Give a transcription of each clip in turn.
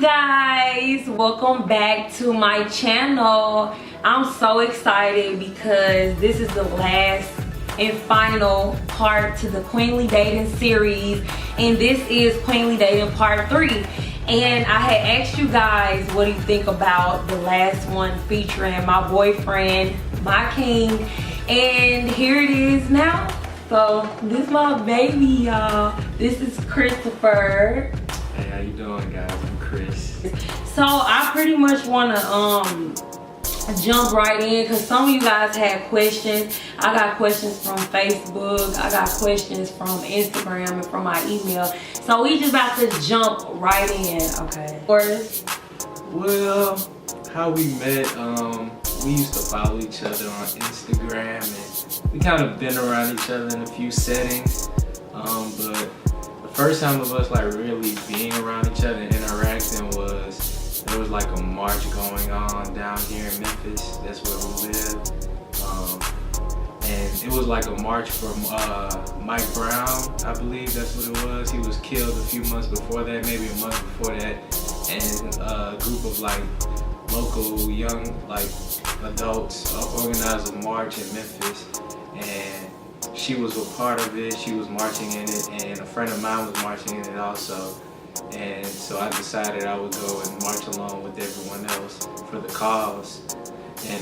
guys, welcome back to my channel. I'm so excited because this is the last and final part to the Queenly Dating series, and this is Queenly Dating part 3. And I had asked you guys, what do you think about the last one featuring my boyfriend, my king, and here it is now. So this is my baby, y'all. This is Christopher. Hey, how you doing, guys? I'm Chris. So I pretty much want to jump right in because some of you guys had questions. I got questions from Facebook, I got questions from Instagram, and from my email. So we just about to jump right in, okay? Well, how we met, we used to follow each other on Instagram, and we kind of been around each other in a few settings. But the first time of us like really being around each other and interacting was, there was like a march going on down here in Memphis. That's where we live. And it was like a march from Mike Brown, I believe that's what it was. He was killed a few months before that, maybe a month before that. And a group of like local young like adults organized a march in Memphis. And she was a part of it, she was marching in it, and a friend of mine was marching in it also. And so I decided I would go and march along with everyone else for the cause. And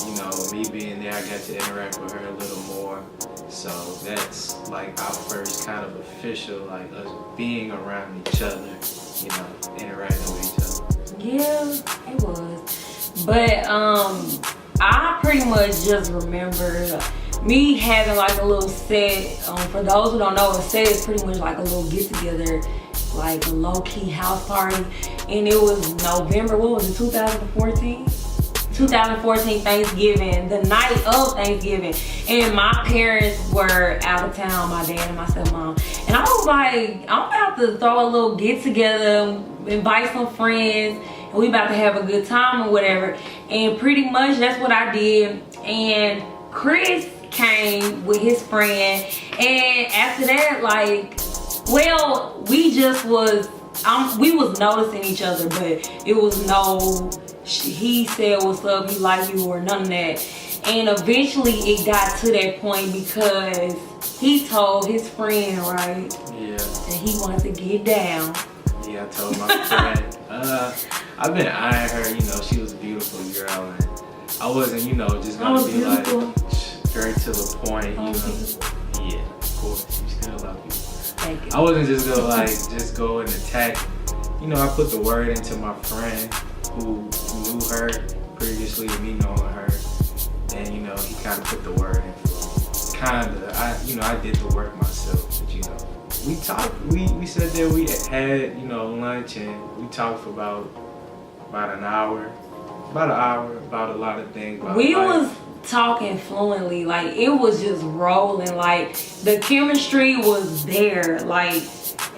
you know, me being there, I got to interact with her a little more. So that's like our first kind of official, like us being around each other, you know, interacting with each other. Yeah, it was. But I pretty much just remember me having like a little set. For those who don't know, a set is pretty much like a little get together, like a low-key house party. And it was November, what was it, 2014? 2014 Thanksgiving, the night of Thanksgiving. And my parents were out of town, my dad and my stepmom. And I was like, I'm about to throw a little get together, invite some friends, and we about to have a good time or whatever. And pretty much that's what I did. And Chris came with his friend, and after that, like, well, we just was we was noticing each other, but it was no he said what's up, he like you, or none of that. And eventually it got to that point because he told his friend, right, that he wanted to get down. Yeah, I told my friend. I've been eyeing her, you know, she was a beautiful girl, and I wasn't, you know, just gonna be beautiful. Like straight to the point, you know. Yeah, of course, you still love you. Thank you. I wasn't just gonna like just go and attack. You know, I put the word into my friend who knew her previously, me knowing her, and you know, he kind of put the word in for me. I did the work myself, but you know, we talked. We said that we had, you know, lunch, and we talked for about an hour, about a lot of things. We was talking fluently, like it was just rolling, like the chemistry was there. Like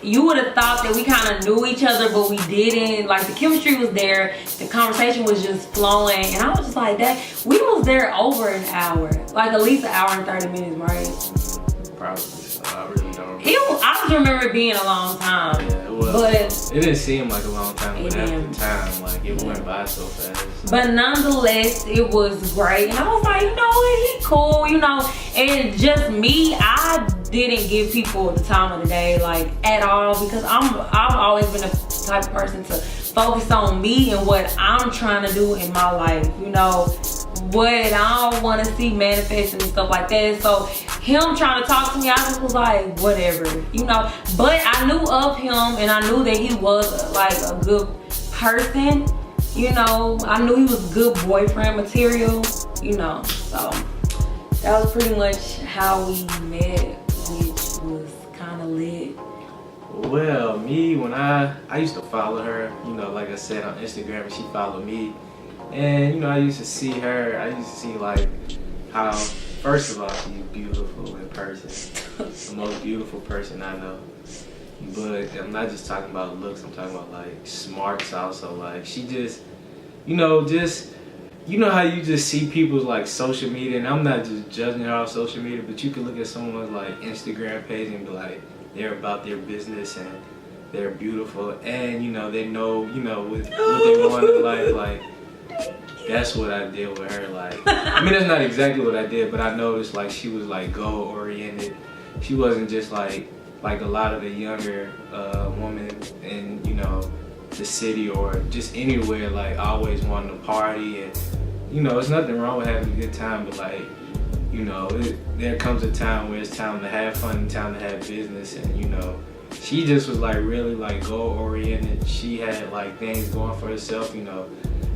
you would have thought that we kind of knew each other, but we didn't. Like the chemistry was there, the conversation was just flowing, and I was just like, that we was there over an hour, like at least an hour and 30 minutes, right? Probably. So I really don't remember. I just remember it being a long time. Yeah, it was. But it didn't seem like a long time, but at the time, like it went by so fast. But nonetheless, it was great, and I was like, you know what, he cool, you know. And just me, I didn't give people the time of the day, like at all, because I've always been the type of person to focus on me and what I'm trying to do in my life, you know, what I don't want to see manifesting and stuff like that. So him trying to talk to me, I just was like, whatever, you know. But I knew of him, and I knew that he was like a good person, you know. I knew he was good boyfriend material, you know. So that was pretty much how we met, which was kind of lit. Well, me, when I used to follow her, you know, like I said, on Instagram, and she followed me. And, you know, I used to see her, I used to see like how, first of all, she's beautiful in person. The most beautiful person I know. But I'm not just talking about looks, I'm talking about like smarts also. Like she just, you know how you just see people's like social media, and I'm not just judging her off social media, but you can look at someone's like Instagram page and be like, they're about their business, and they're beautiful, and you know they know with what they want in life. Like that's what I did with her. Like I mean that's not exactly what I did, but I noticed like she was like goal oriented. She wasn't just like a lot of the younger women in the city or just anywhere, like always wanting to party. And it's nothing wrong with having a good time, but like there comes a time where it's time to have fun and time to have business. And she just was like really like goal oriented. She had like things going for herself.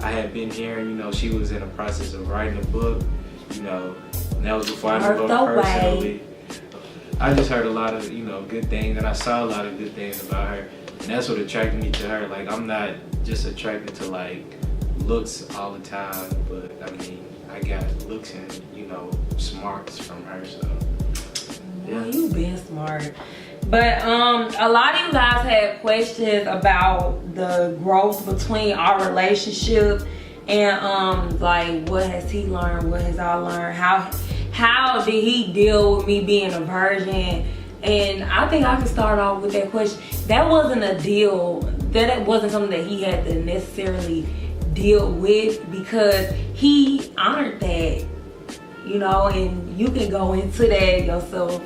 I had been hearing she was in the process of writing a book. And that was before I knew her personally. I just heard a lot of good things, and I saw a lot of good things about her, and that's what attracted me to her. Like I'm not just attracted to like looks all the time, but I mean I got looks and smarts from her. So yeah. Well, you been smart. But a lot of you guys had questions about the growth between our relationship and like what has he learned, what has I learned, how did he deal with me being a virgin? And I think I can start off with that question. That wasn't a deal, that wasn't something that he had to necessarily deal with, because he honored that, and you can go into that yourself.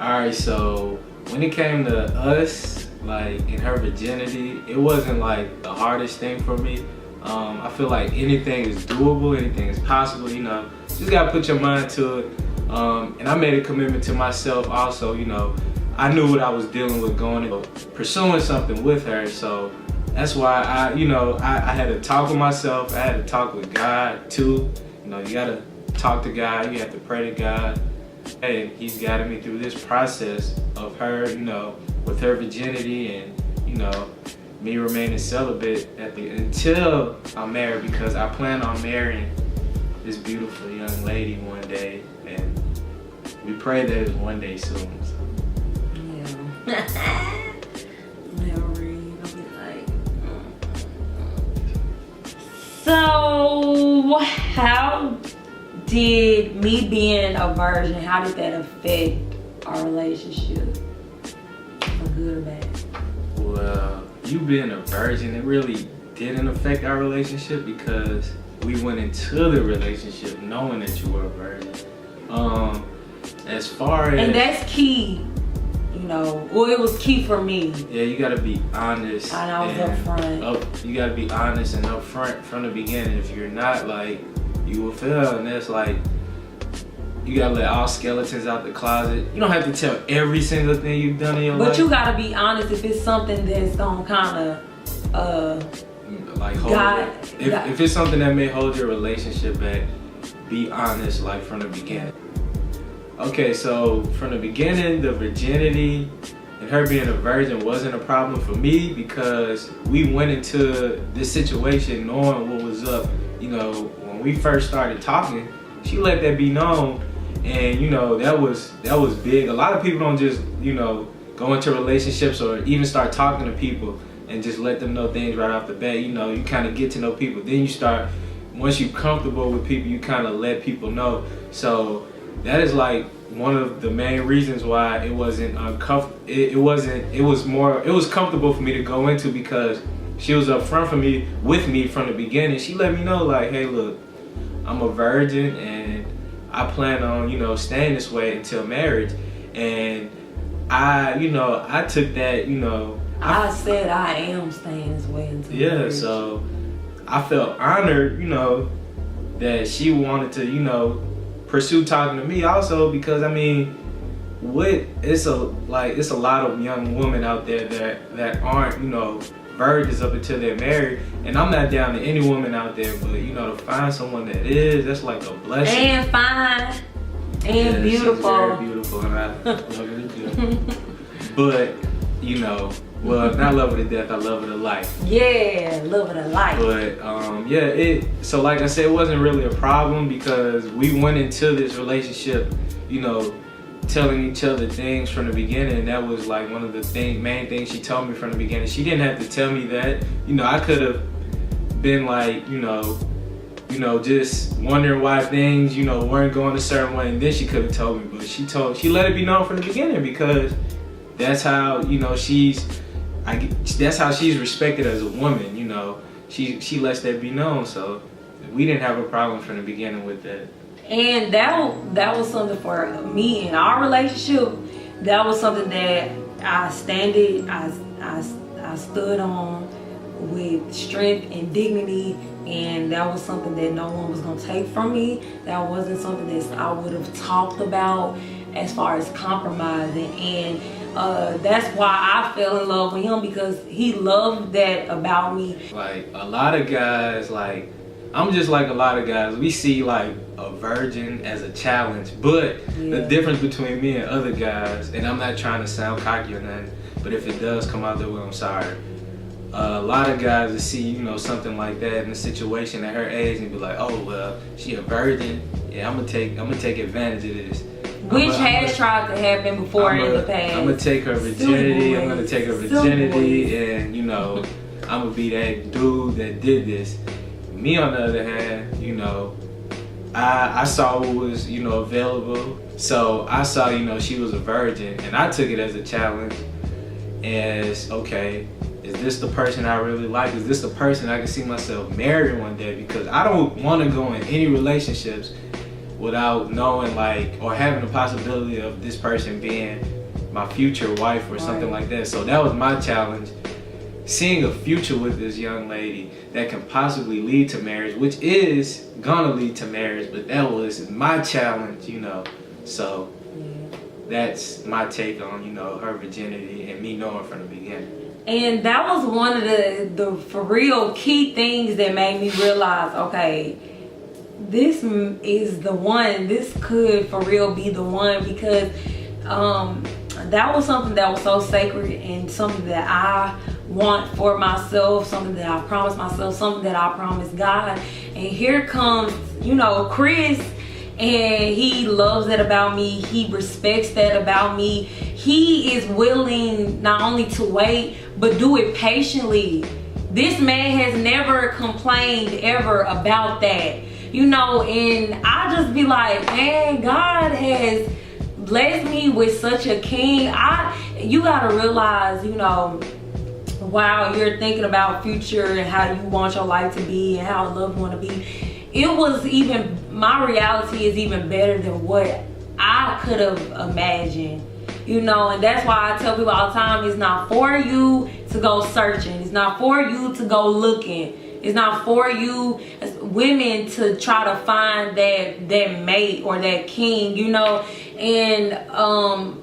Alright, so when it came to us, like in her virginity, it wasn't like the hardest thing for me. I feel like anything is doable, anything is possible, just gotta put your mind to it. And I made a commitment to myself also, I knew what I was dealing with going and pursuing something with her. So that's why I had to talk with myself. I had to talk with God too. You gotta talk to God, you have to pray to God. And he's guided me through this process of her, with her virginity and, me remaining celibate until I'm married, because I plan on marrying this beautiful young lady one day, and we pray that it's one day soon. So. Yeah. So how did me being a virgin, how did that affect our relationship? For good or bad? Well, you being a virgin, it really didn't affect our relationship, because we went into the relationship knowing that you were a virgin. As far as... And that's key, well, it was key for me. Yeah, you gotta be honest. And I was upfront. You gotta be honest and upfront from the beginning. If you're not, like, you will fail, and that's like, you gotta let all skeletons out the closet. You don't have to tell every single thing you've done in your life. But you gotta be honest if it's something that's gonna kind of like hold if it's something that may hold your relationship back, be honest like from the beginning. Okay, so from the beginning, the virginity and her being a virgin wasn't a problem for me, because we went into this situation knowing what was up. When we first started talking, she let that be known, and that was big. A lot of people don't just go into relationships or even start talking to people and just let them know things right off the bat. You kind of get to know people, then you start, once you're comfortable with people, you kind of let people know. So that is like one of the main reasons why it wasn't uncomfortable. It was comfortable for me to go into, because she was upfront with me from the beginning. She let me know like, hey, look, I'm a virgin and I plan on staying this way until marriage. And I took that, I said I am staying this way until marriage. So I felt honored, that she wanted to, pursue talking to me also, because I mean, it's a lot of young women out there that aren't, virgins up until they're married. And I'm not down to any woman out there, but to find someone that is, that's like a blessing. And fine. And beautiful. She's very beautiful, and I love her to death. But, well, not love her to death, I love her to life. Yeah, love her to life. But, so like I said, it wasn't really a problem, because we went into this relationship, telling each other things from the beginning. And that was like one of the main things she told me from the beginning. She didn't have to tell me that. I could have been like, just wondering why things, weren't going a certain way, and then she could have told me. But she let it be known from the beginning, because that's how, you know, that's how she's respected as a woman, you know. She lets that be known, so we didn't have a problem from the beginning with that. And that was something for me in our relationship. That was something that I stood on with strength and dignity, and that was something that no one was gonna take from me. That wasn't something that I would have talked about as far as compromising, and that's why I fell in love with him, because he loved that about me. Like a lot of guys, like I'm just like a lot of guys, we see like a virgin as a challenge, but the difference between me and other guys, and I'm not trying to sound cocky or nothing, but if it does come out that way, I'm sorry. A lot of guys that see, you know, something like that in a situation at her age and be like, oh well, she a virgin, yeah, I'm gonna take advantage of this. Which has tried to happen before in the past. I'm gonna take her virginity, and you know, I'm gonna be that dude that did this. Me on the other hand, you know, I saw what was, you know, available. So I saw, you know, she was a virgin, and I took it as a challenge. As, okay, is this the person I really like? Is this the person I can see myself marrying one day? Because I don't want to go in any relationships without knowing, like, or having the possibility of this person being my future wife or something like that. So that was my challenge. Seeing a future with this young lady that can possibly lead to marriage, which is gonna lead to marriage, but that was my challenge, you know. So that's my take on, you know, her virginity and me knowing from the beginning. And that was one of the for real key things that made me realize, okay, this is the one. This could for real be the one, because that was something that was so sacred and something that I want for myself, something that I promised myself, something that I promised God. And here comes, you know, Chris, and he loves that about me. He respects that about me. He is willing not only to wait, but do it patiently. This man has never complained ever about that, you know. And I just be like, man, God has blessed me with such a king. You gotta realize, you know, while you're thinking about future and how you want your life to be and how love you want to be, it was even, my reality is even better than what I could have imagined, you know. And that's why I tell people all the time, it's not for you to go searching, it's not for you to go looking, it's not for you as women to try to find that mate or that king, you know. And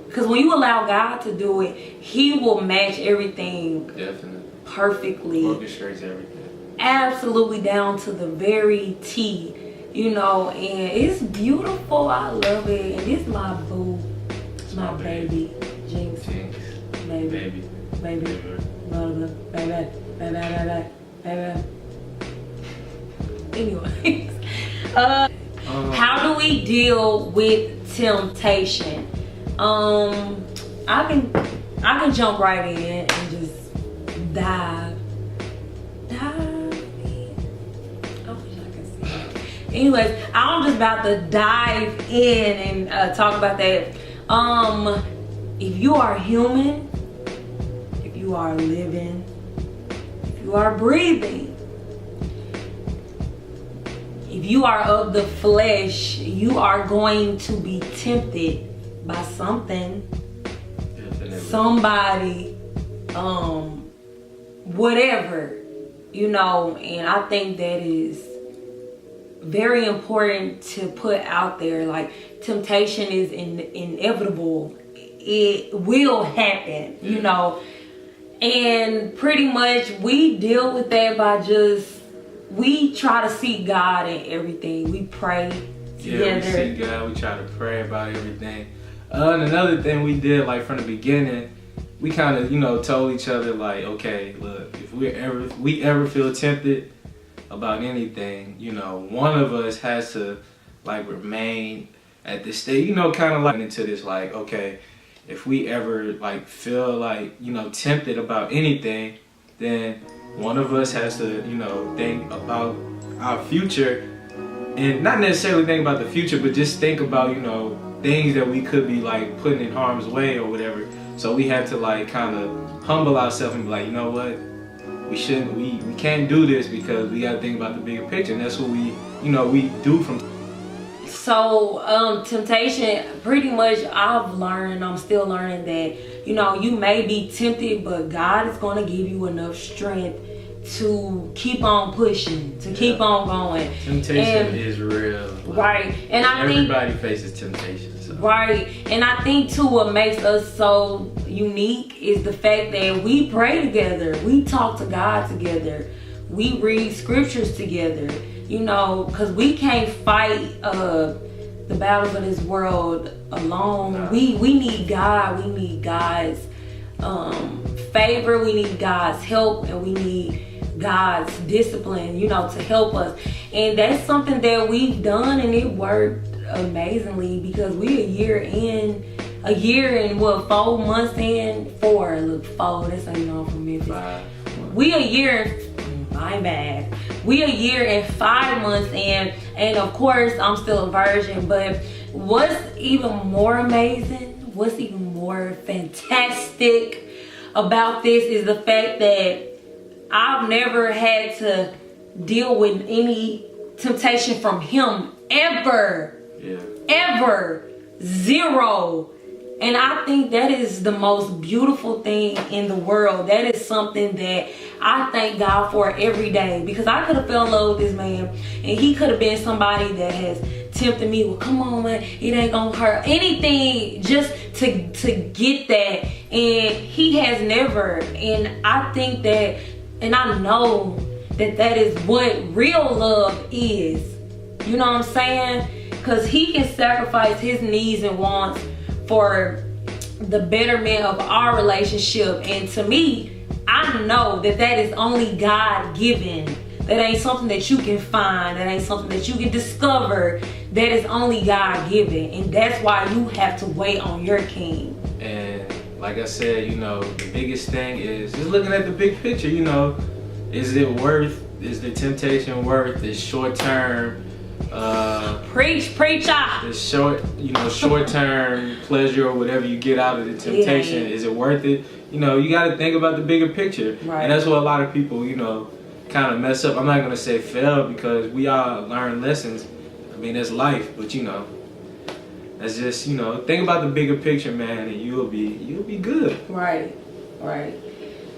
because when you allow God to do it, he will match everything perfectly. Orchestrates everything. Absolutely down to the very T, you know. And it's beautiful. I love it. And it's my boo. It's my baby. Jinx. Baby. Anyways. How do we deal with temptation? I can jump right in and just dive in. I wish I could see it. Anyways, I'm just about to dive in and talk about that. If you are human, if you are living, if you are breathing, if you are of the flesh, you are going to be tempted by something, somebody, whatever, you know. And I think that is very important to put out there. Like, temptation is inevitable. It will happen, you know. And pretty much we deal with that by we try to seek God in everything. We pray together. Yeah, we seek God. We try to pray about everything. And another thing we did, like from the beginning, we kind of, you know, told each other, like, okay, look, if we ever feel tempted about anything, you know, one of us has to, like, remain at this stage, you know, kind of like into this, like, okay, if we ever, like, feel like, you know, tempted about anything, then one of us has to, you know, think about our future, and not necessarily think about the future, but just think about, you know, things that we could be like putting in harm's way or whatever. So we have to like kind of humble ourselves and be like, you know what, we can't do this because we got to think about the bigger picture, and that's what we do from. So temptation, pretty much I've learned, I'm still learning that, you may be tempted, but God is going to give you enough strength to keep on pushing, to keep on going. Temptation is real. Right. And I think everybody faces temptation. So. Right. And I think too what makes us so unique is the fact that we pray together. We talk to God together. We read scriptures together. Because we can't fight the battles of this world alone. No. We need God. We need God's favor. We need God's help, and we need God's discipline, to help us. And that's something that we've done, and it worked amazingly because we a year and what, 4 months in, 4, look, 4, that's how you know I'm from Memphis. 5. We a year, my bad. We a year and 5 months in, and of course I'm still a virgin, but what's even more amazing, what's even more fantastic about this is the fact that I've never had to deal with any temptation from him ever. Yeah. Ever. 0. And I think that is the most beautiful thing in the world. That is something that I thank God for every day, because I could have fell in love with this man and he could have been somebody that has tempted me. Well, come on, man, it ain't gonna hurt. Anything just to get that. And he has never. And I think that, and I know that is what real love is. You know what I'm saying? Because he can sacrifice his needs and wants for the betterment of our relationship. And to me, I know that is only God given. That ain't something that you can find. That ain't something that you can discover. That is only God given. And that's why you have to wait on your king. And like I said, the biggest thing is just looking at the big picture. Is the temptation worth the short term preacher, the short term pleasure or whatever you get out of the temptation? Yeah. Is it worth it? You got to think about the bigger picture. Right. And that's what a lot of people kind of mess up. I'm not gonna say fail, because we all learn lessons. I mean, that's life, but that's just think about the bigger picture, man, and you'll be good. Right.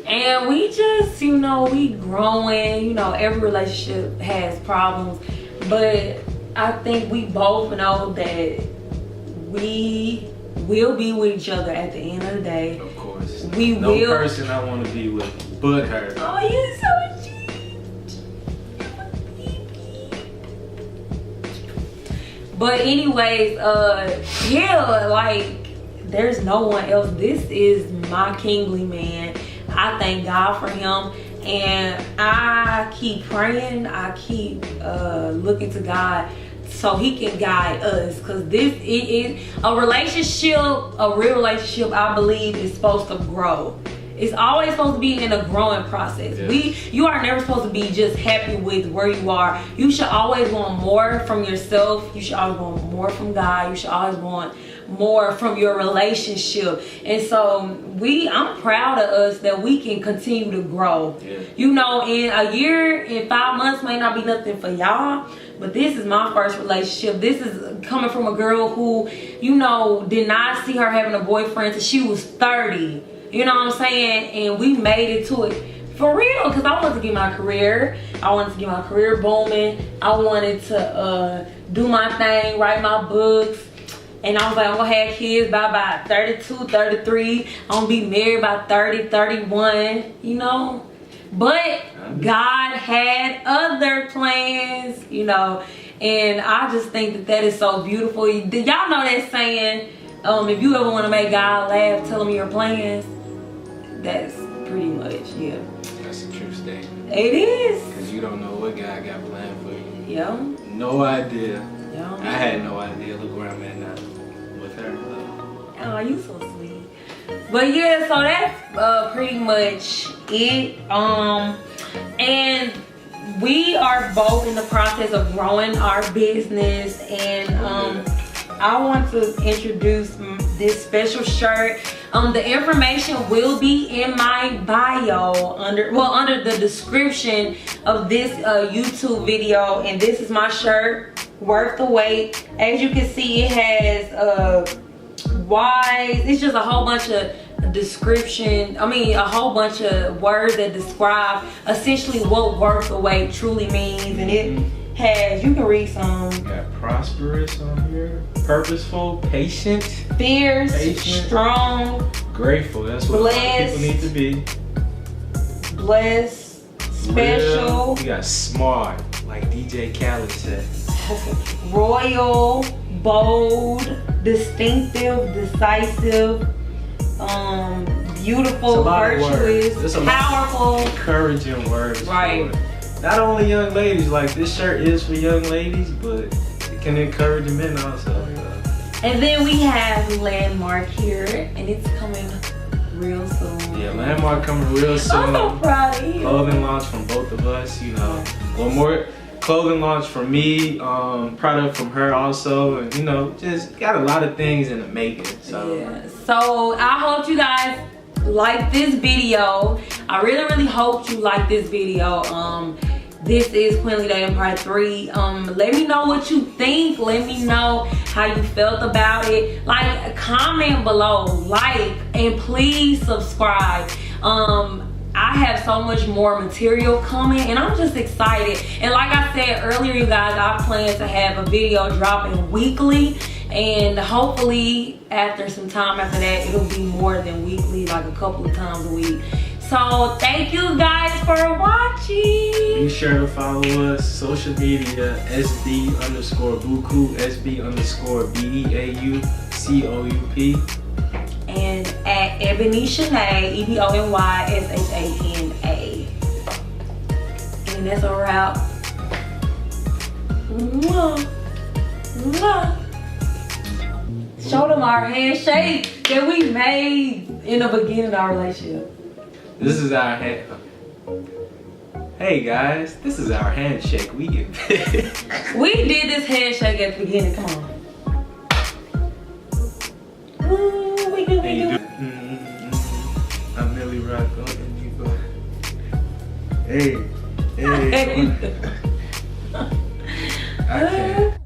And we just we growing. Every relationship has problems, but I think we both know that we will be with each other at the end of the day. Of course. No person I want to be with but her. Oh, you're so sweet. But anyways, there's no one else. This is my kingly man. I thank God for him. And I keep praying. I keep looking to God so he can guide us. Because this is a relationship, a real relationship, I believe, is supposed to grow. It's always supposed to be in a growing process. Yes. You are never supposed to be just happy with where you are. You should always want more from yourself. You should always want more from God. You should always want more from your relationship. And so I'm proud of us that we can continue to grow. Yeah. In a year, in 5 months may not be nothing for y'all, but this is my first relationship. This is coming from a girl who, did not see her having a boyfriend till she was 30. You know what I'm saying? And we made it to it for real, because I wanted to get my career. I wanted to get my career booming. I wanted to do my thing, write my books. And I was like, I'm going to have kids by about 32, 33. I'm going to be married by 30, 31, But God had other plans, And I just think that is so beautiful. Y'all know that saying, if you ever want to make God laugh, tell him your plans. That's pretty much, yeah. That's a true statement. It is. Because you don't know what God got planned for you. Yeah. No idea. Yeah. I had no idea. Look where I'm at now with her. Oh, you so sweet. But yeah, so that's pretty much it. And we are both in the process of growing our business, and I want to introduce this special shirt. The information will be in my bio under the description of this YouTube video. And this is my shirt, worth the wait. As you can see, it has wise. It's just a whole bunch of description. I mean, a whole bunch of words that describe essentially what worth the wait truly means. And it has, you can read some. You got prosperous on here, purposeful, patient, fierce, strong, grateful. That's what blessed, people need to be. Blessed, special. Real. You got smart, like DJ Khaled said. Royal, bold, distinctive, decisive, beautiful, virtuous, powerful, encouraging words. Right. Not only young ladies, like this shirt is for young ladies, but it can encourage the men also. And then we have Landmark here, and it's coming real soon. Yeah, Landmark coming real soon. I'm so proud of you. Clothing launch from both of us, you know. One more clothing launch from me, product from her also, and you know, just got a lot of things in the making. So yeah. So I hope you guys like this video. I really hope you like this video. This is Queen Dating Part 3. Let me know what you think. Let me know how you felt about it. Like, comment below, like, and please subscribe. I have so much more material coming, and I'm just excited. And like I said earlier, you guys, I plan to have a video dropping weekly, and hopefully after some time after that, it'll be more than weekly, like a couple of times a week. So thank you guys for watching. Be sure to follow us social media, SB_Buku, SB_BEAUCOUP. And at Ebony Shanae, EBONYSHANA. And that's a wrap. Mwah. Mwah. Show them our handshake that we made in the beginning of our relationship. This is our hand. Hey guys, this is our handshake. We did this handshake at the beginning. Come on. Ooh, we do. I'm Millie Rock, and you go. Hey. I can't.